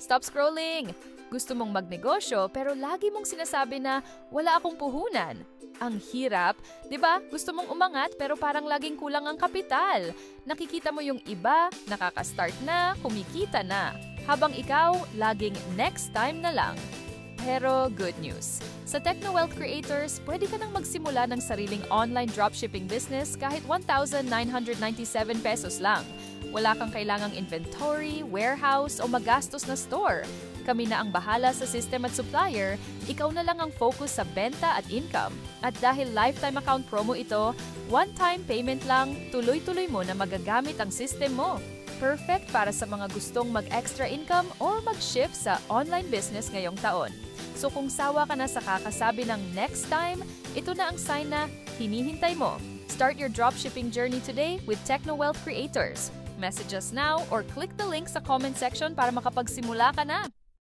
Stop scrolling! Gusto mong magnegosyo pero lagi mong sinasabi na wala akong puhunan. Ang hirap, di ba? Gusto mong umangat pero parang laging kulang ang kapital. Nakikita mo yung iba, nakaka-start na, kumikita na. Habang ikaw, laging next time na lang. Pero good news. Sa TechnoWealth Creators, pwede ka nang magsimula ng sariling online dropshipping business kahit 1,997 pesos lang. Wala kang kailangang inventory, warehouse o magastos na store. Kami na ang bahala sa system at supplier, ikaw na lang ang focus sa benta at income. At dahil lifetime account promo ito, one-time payment lang, tuloy-tuloy mo na magagamit ang system mo. Perfect para sa mga gustong mag-extra income or mag-shift sa online business ngayong taon. So kung sawa ka na sa kakasabi ng next time, ito na ang sign na hinihintay mo. Start your dropshipping journey today with TechnoWealth Creators. Message us now or click the link sa comment section para makapagsimula ka na.